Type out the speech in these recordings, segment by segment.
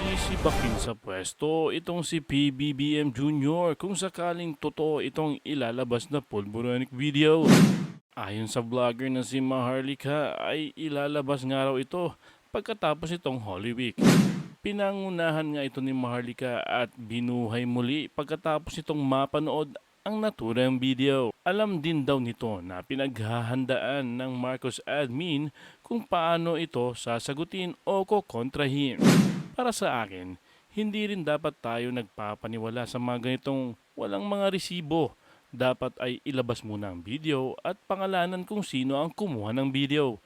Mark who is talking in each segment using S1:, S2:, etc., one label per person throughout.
S1: Sisibakin sa pwesto itong si PBBM Jr. kung sakaling totoo itong ilalabas na pulburonic video. Ayon sa vlogger na si Maharlika ay ilalabas nga raw ito pagkatapos itong Holy Week. Pinangunahan nga ito ni Maharlika at binuhay muli pagkatapos itong mapanood ang naturang video. Alam din daw nito na pinaghahandaan ng Marcos admin kung paano ito sasagutin o kokontrahin. Para sa akin, hindi rin dapat tayo nagpapaniwala sa mga ganitong walang mga resibo. Dapat ay ilabas muna ang video at pangalanan kung sino ang kumuha ng video.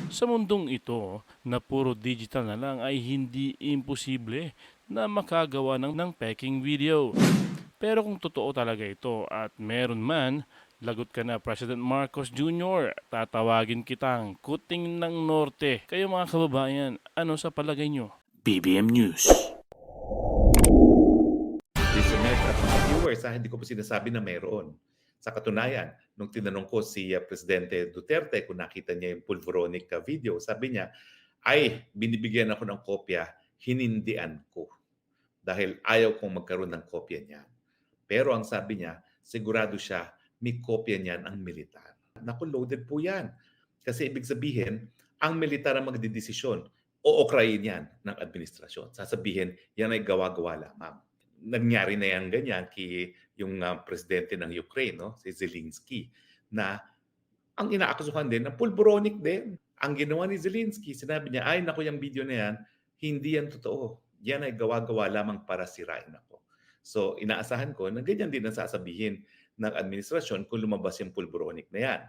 S1: Sa mundong ito na puro digital na lang ay hindi imposible na makagawa ng peking video. Pero kung totoo talaga ito at meron man, lagot ka na President Marcos Jr. Tatawagin kitang kuting ng norte. Kayo mga kababayan, ano sa palagay nyo? BBM News.
S2: Listeners at mga viewers, hindi ko po sinasabi na mayroon. Sa katunayan, nung tinanong ko si Presidente Duterte kung nakita niya yung pulveronic video, sabi niya, ay binibigyan ako ng kopya, hinindian ko. Dahil ayaw kong magkaroon ng kopya niya. Pero ang sabi niya, sigurado siya, may kopya niyan ang militar. Naku, loaded po yan. Kasi ibig sabihin, ang militar ang magdidesisyon. Ookrayin yan ng administrasyon. Sasabihin, yan ay gawa-gawa lamang. Nangyari na yan ganyan kay yung presidente ng Ukraine, no? Si Zelensky, na ang inaakasuhan din na pulboronic din. Ang ginawa ni Zelensky, sinabi niya, ay naku, yung video na yan, hindi yan totoo. Yan ay gawa-gawa lamang para sirain ako. So inaasahan ko na ganyan din ang sasabihin ng administrasyon kung lumabas yung pulboronic na yan.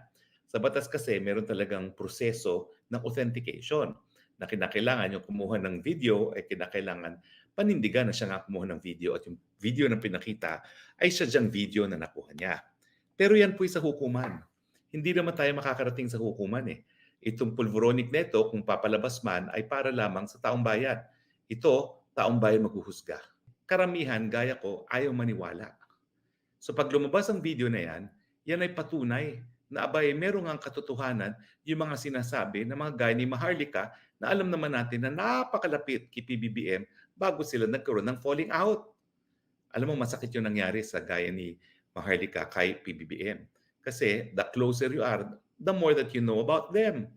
S2: Sa batas kasi, meron talagang proseso ng authentication na kinakailangan yung kumuha ng video ay kinakailangan panindigan na siya nga kumuha ng video at yung video na pinakita ay sadyang video na nakuha niya. Pero yan po sa hukuman. Hindi naman tayo makakarating sa hukuman eh. Itong pulveronic neto, kung papalabas man, ay para lamang sa taong bayan. Ito, taong bayan maghuhusga. Karamihan, gaya ko, ayaw maniwala. So pag lumabas ang video na yan, yan ay patunay na abay, merong ang katotohanan yung mga sinasabi ng mga gaya ni Maharlika na alam naman natin na napakalapit kay PBBM bago sila nagkaroon ng falling out. Alam mo, masakit yung nangyari sa gaya ni Maharlika kay PBBM. Kasi the closer you are, the more that you know about them.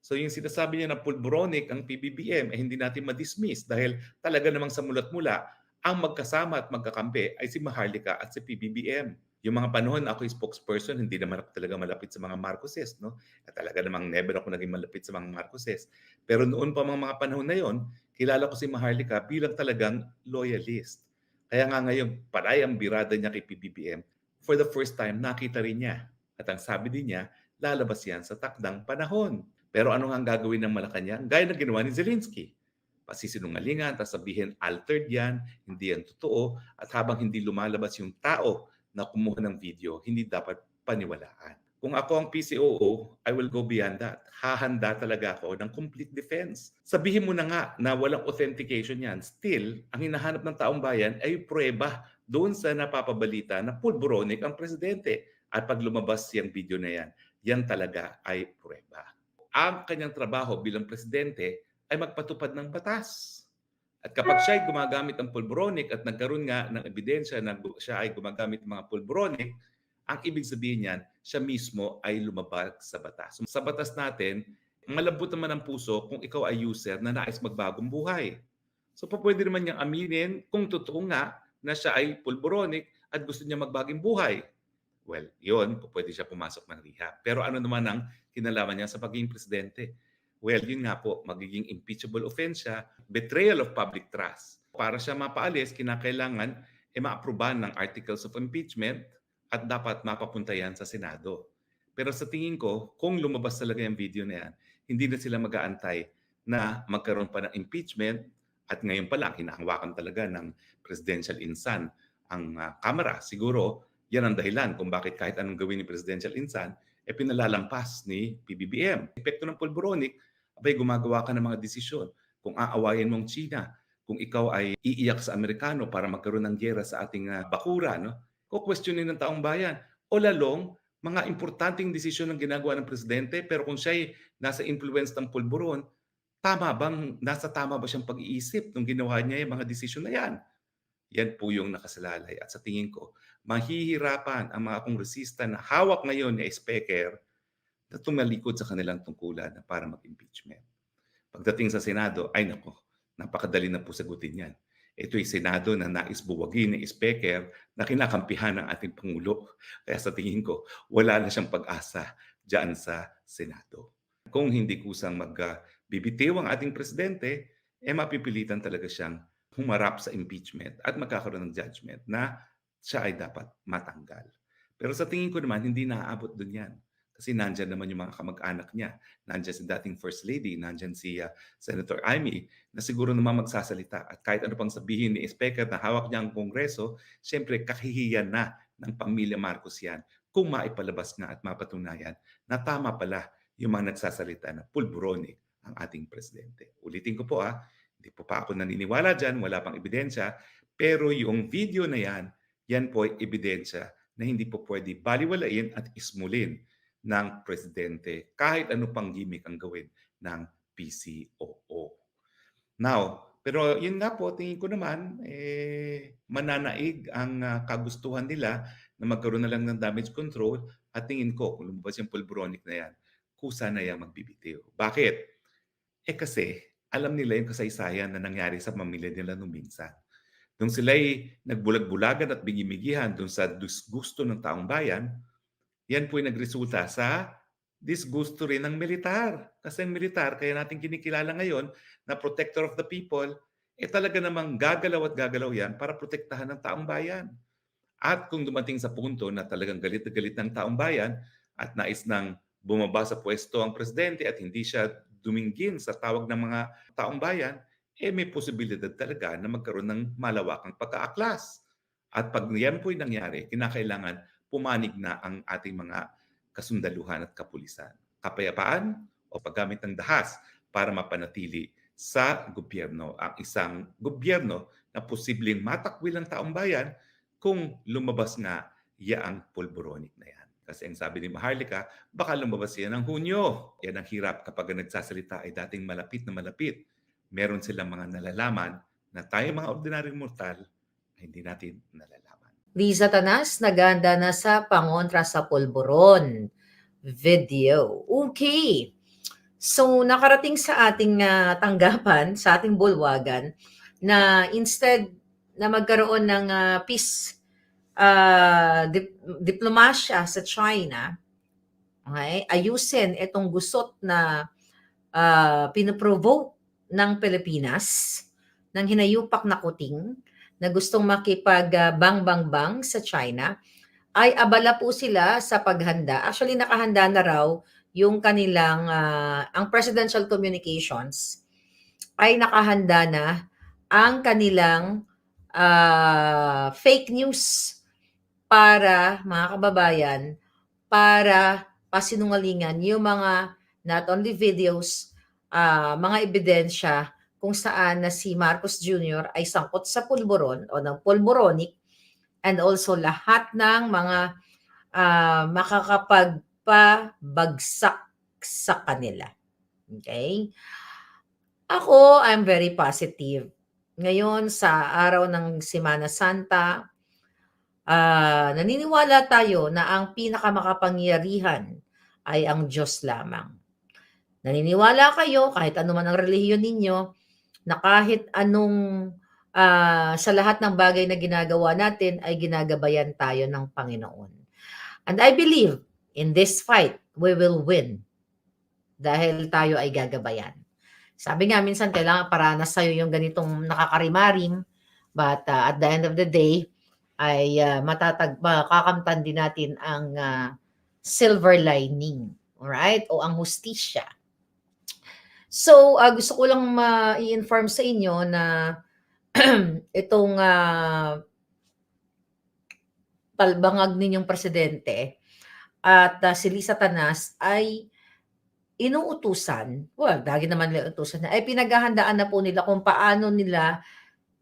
S2: So yung sinasabi niya na pulboronic ang PBBM, hindi natin ma-dismiss dahil talaga namang sa mulat-mula, ang magkasama at magkakampi ay si Maharlika at si PBBM. Yung mga panahon ako yung spokesperson, hindi naman ako talaga malapit sa mga Marcoses. No? At talaga namang never ako naging malapit sa mga Marcoses. Pero noon pa mga panahon na yon, kilala ko si Maharlika bilang talagang loyalist. Kaya nga ngayon, panay ang birada niya kay PBBM. For the first time, nakita rin niya. At ang sabi din niya, lalabas yan sa takdang panahon. Pero ano nga ang gagawin ng Malacanang? Gaya na ginawa ni Zelensky. Pasisinungalingan, tapos sabihin altered yan, hindi yan totoo. At habang hindi lumalabas yung tao na kumuha ng video, hindi dapat paniwalaan. Kung ako ang PCOO, I will go beyond that. Hahanda talaga ako ng complete defense. Sabihin mo na nga na walang authentication yan. Still, ang hinahanap ng taong bayan ay pruweba doon sa napapabalita na pulboronic ang presidente. At pag lumabas yung video na yan, yan talaga ay pruweba. Ang kanyang trabaho bilang presidente ay magpatupad ng batas. At kapag siya ay gumagamit ng pulboronic at nagkaroon nga ng ebidensya na siya ay gumagamit ng mga pulboronic, ang ibig sabihin niyan, siya mismo ay lumabag sa batas. Sa batas natin, malambot naman ang puso kung ikaw ay user na nais magbagong buhay. So pwede naman niyang aminin kung totoo nga na siya ay pulboronic at gusto niya magbagong buhay. Well, yun, pwede siya pumasok ng rehab. Pero ano naman ang kinalaman niya sa pagiging presidente? Well, yun nga po, magiging impeachable offense siya, betrayal of public trust. Para siya mapaalis, kinakailangan ma-aprobahan ng articles of impeachment at dapat mapapunta yan sa Senado. Pero sa tingin ko, kung lumabas talaga yung video na yan, hindi na sila mag-aantay na magkaroon pa ng impeachment at ngayon pa lang, hinahawakan talaga ng presidential insan ang Kamara. Siguro, yan ang dahilan kung bakit kahit anong gawin ni presidential insan, pinalalampas ni PBBM. Epekto ng pulboronic, abay gumagawa ka ng mga desisyon. Kung aawayin mong China, kung ikaw ay iiyak sa Amerikano para magkaroon ng giyera sa ating bakura, no? Kukwestiyonin ng taong bayan. O lalong, mga importanteng desisyon ang ginagawa ng presidente, pero kung siya ay nasa influence ng pulburon, Nasa tama ba siyang pag-iisip nung ginawa niya yung mga desisyon na yan? Yan po yung nakasalalay at sa tingin ko, mahihirapan ang mga kongresista na hawak ngayon ni Speaker na tumalikod sa kanilang tungkulan na para mag-impeachment. Pagdating sa Senado, ay nako, napakadali na po sagutin yan. Ito'y Senado na nais buwagin ni Speaker na kinakampihan ng ating Pangulo. Kaya sa tingin ko, wala na siyang pag-asa dyan sa Senado. Kung hindi kusang magbibitiw ang ating presidente, mapipilitan talaga siyang humarap sa impeachment at magkakaroon ng judgment na siya ay dapat matanggal. Pero sa tingin ko naman, hindi naaabot dun yan. Kasi nandyan naman yung mga kamag-anak niya. Nandyan si dating First Lady, nandyan si Senator Amy, na siguro naman magsasalita. At kahit ano pang sabihin ni Speaker na hawak niya ang Kongreso, siyempre kahihiyan na ng pamilya Marcos yan kung maipalabas nga at mapatunayan na tama pala yung mga nagsasalita na pulburonic ang ating presidente. Ulitin ko po hindi po pa ako naniniwala dyan, wala pang ebidensya, pero yung video na yan po ay ebidensya na hindi po pwede baliwalain at ismulin ng presidente kahit ano pang gimmick ang gawin ng PCOO. Now, pero yun nga po, tingin ko naman, mananaig ang kagustuhan nila na magkaroon na lang ng damage control at tingin ko, kung lumabas yung pulburonic na yan, kusa na yan magbibitiw. Bakit? Kasi alam nila yung kasaysayan na nangyari sa pamilya nila nung minsan. Nung sila'y nagbulag-bulagan at bigimigihan dun sa disgusto ng taong bayan, yan po ay nagresulta sa disgusto rin ng militar. Kasi ang militar, kaya natin kinikilala ngayon na protector of the people, talaga namang gagalaw at gagalaw yan para protektahan ng taong bayan. At kung dumating sa punto na talagang galit na galit ng taong bayan at nais nang bumaba sa pwesto ang presidente at hindi siya duminggin sa tawag ng mga taong bayan, may posibilidad talaga na magkaroon ng malawakang pagkaaklas. At pag yan po'y nangyari, kinakailangan pumanig na ang ating mga kasundaluhan at kapulisan. Kapayapaan o paggamit ng dahas para mapanatili sa gobyerno ang isang gobyerno na posibleng matakwil ng taong bayan kung lumabas nga yaang pulburonic na yan. Kasi ang sabi ni Maharlika, baka lumabas yan ng Hunyo. Yan ang hirap kapag ang nagsasalita ay dating malapit na malapit. Meron silang mga nalalaman na tayo mga ordinaryong mortal ay hindi natin nalalaman.
S3: Liza Tanas, naganda na sa pangontra sa pulburon video. Okay. So, nakarating sa ating tanggapan, sa ating bulwagan, na instead na magkaroon ng peace diplomasya sa China, okay, ayusin itong gusot na pinoprovoke ng Pilipinas ng hinayupak na kuting na gustong makipag-bang-bang-bang sa China, ay abala po sila sa paghanda. Actually, nakahanda na raw yung kanilang, ang Presidential Communications ay nakahanda na ang kanilang fake news para, mga kababayan, para pasinungalingan yung mga not only videos, mga ebidensya kung saan na si Marcos Jr. ay sangkot sa pulburon o ng pulburonic, and also lahat ng mga makakapagpabagsak sa kanila. Okay? Ako, I'm very positive. Ngayon, sa araw ng Semana Santa, naniniwala tayo na ang pinakamakapangyarihan ay ang Diyos lamang. Naniniwala kayo, kahit ano man ang relihiyon ninyo, na kahit anong sa lahat ng bagay na ginagawa natin ay ginagabayan tayo ng Panginoon. And I believe in this fight, we will win dahil tayo ay gagabayan. Sabi nga minsan kailangan paranas sa'yo yung ganitong nakakarimarim, but at the end of the day, ay makakamtan din natin ang silver lining, alright? O ang hustisya. So, gusto ko lang i-inform sa inyo na itong palbangag ninyong presidente at si Liza Tanas ay inuutusan, lagi naman nila utusan na, ay pinaghahandaan na po nila kung paano nila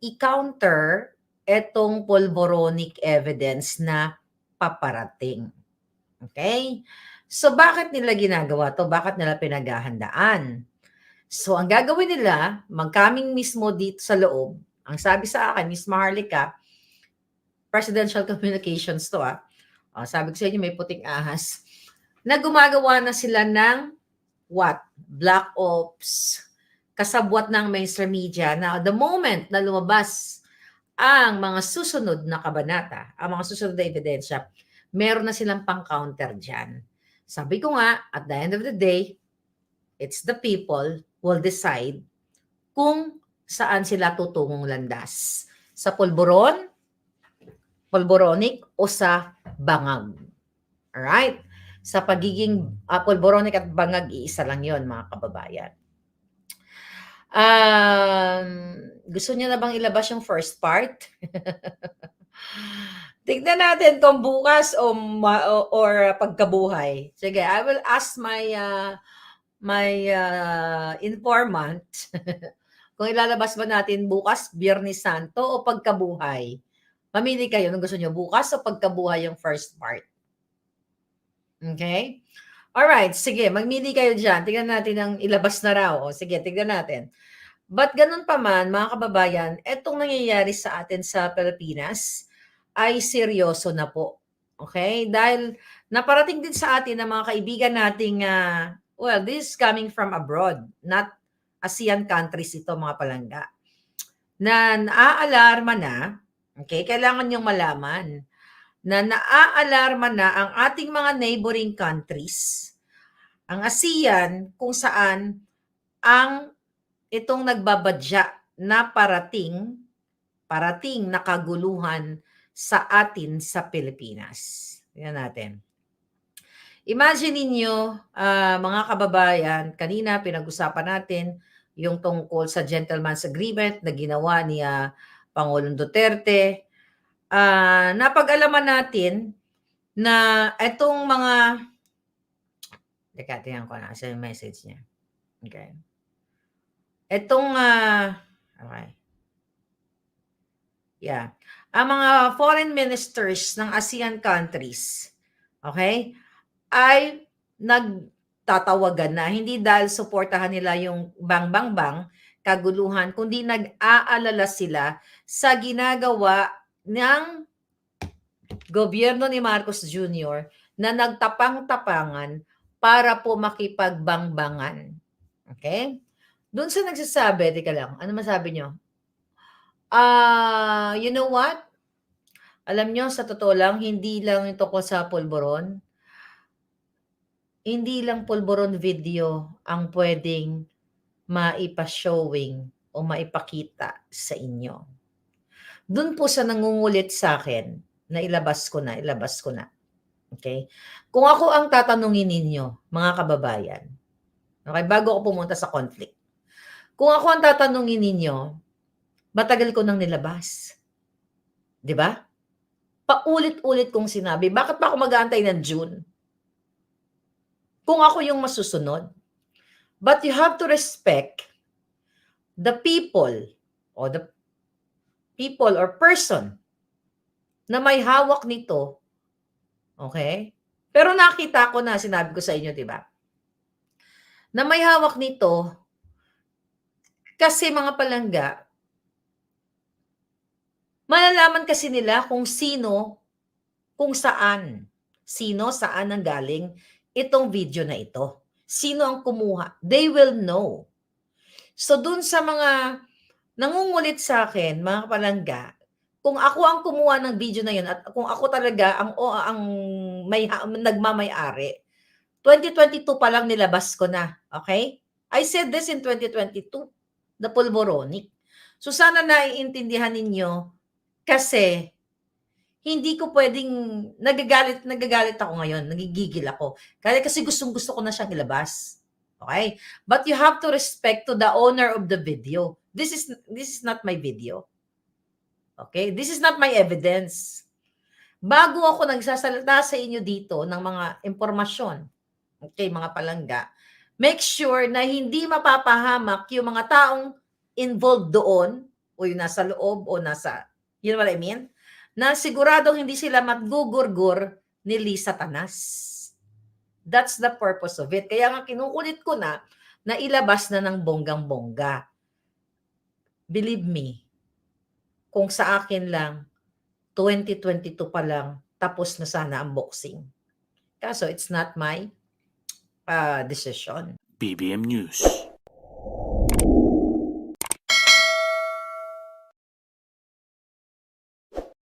S3: i-counter etong pulboronic evidence na paparating. Okay? So, bakit nila ginagawa to? Bakit nila pinaghahandaan? So, ang gagawin nila, mag-coming mismo dito sa loob, ang sabi sa akin, Miss Maharlika, presidential communications to sabi ko sa inyo, may puting ahas, na gumagawa na sila ng what? Black ops, kasabwat ng mainstream media na the moment na lumabas ang mga susunod na kabanata, ang mga susunod na ebidensya, meron na silang pang-counter dyan. Sabi ko nga, at the end of the day, it's the people who will decide kung saan sila tutungong landas. Sa pulboronic o sa bangag. Alright? Sa pagiging pulboronic at bangag, iisa lang yon mga kababayan. Gusto niyo na bang ilabas yung first part? Tignan natin kung bukas or pagkabuhay. Sige, I will ask my informant kung ilalabas ba natin bukas, Biyernes Santo o pagkabuhay. Mamili kayo kung gusto nyo bukas o pagkabuhay yung first part. Okay? Alright, sige, magmili kayo dyan. Tignan natin ang ilabas na raw. O, sige, tignan natin. But ganun pa man, mga kababayan, etong nangyayari sa atin sa Pilipinas ay seryoso na po. Okay? Dahil naparating din sa atin ng mga kaibigan nating, well, this is coming from abroad, not ASEAN countries ito, mga palangga, na naaalarma na, okay, kailangan niyong malaman, na naaalarma na ang ating mga neighboring countries, ang ASEAN, kung saan ang itong nagbabadya na parating na kaguluhan sa atin sa Pilipinas. Tingnan natin. Imagine ninyo, mga kababayan, kanina pinag-usapan natin yung tungkol sa gentleman's agreement na ginawa ni Pangulong Duterte. Napag-alaman natin na itong mga, teka, tingnan ko na sa message niya. Okay. Itong, okay. Yeah. Ang mga foreign ministers ng ASEAN countries, okay, ay nagtatawagan na hindi dahil suportahan nila yung bang kaguluhan, kundi nag-aalala sila sa ginagawa ng gobyerno ni Marcos Jr. na nagtapang-tapangan para po makipagbangbangan. Okay? Doon sa nagsasabi, teka lang, ano masabi nyo? You know what? Alam nyo, sa totoo lang, hindi lang ito ko sa pulburon. Hindi lang pulburon video ang pwedeng maipa-showing o maipakita sa inyo. Doon po sa nangungulit sa akin na ilabas ko na. Okay? Kung ako ang tatanungin ninyo, mga kababayan, okay, bago ako pumunta sa conflict, kung ako ang tatanungin ninyo, matagal ko nang nilabas. Di ba? Paulit-ulit kong sinabi, bakit pa ako mag-aantay ng June? Kung ako yung masusunod. But you have to respect the people or person na may hawak nito. Okay? Pero nakita ko na, sinabi ko sa inyo, di ba? Na may hawak nito kasi mga palangga, malalaman kasi nila kung sino, kung saan ang galing itong video na ito. Sino ang kumuha? They will know. So dun sa mga nangungulit sa akin, mga palangga, kung ako ang kumuha ng video na yun at kung ako talaga ang nagmamay-ari, 2022 pa lang nilabas ko na. Okay? I said this in 2022, the pulboronic. So sana naiintindihan ninyo kasi hindi ko pwedeng nagagalit ako ngayon, nagigigil ako. Kasi gustong-gusto ko na siyang ilabas. Okay? But you have to respect to the owner of the video. This is not my video. Okay? This is not my evidence. Bago ako nagsasalita sa inyo dito ng mga impormasyon, okay, mga palangga, make sure na hindi mapapahamak yung mga taong involved doon o yung nasa loob o nasa, you know what I mean? Na siguradong hindi sila matgugurgur ni Lisa Tanas. That's the purpose of it. Kaya nga kinukulit ko na na ilabas na ng bonggang-bongga. Believe me, kung sa akin lang, 2022 pa lang, tapos na sana ang boxing. Kaso it's not my decision.
S1: BBM News.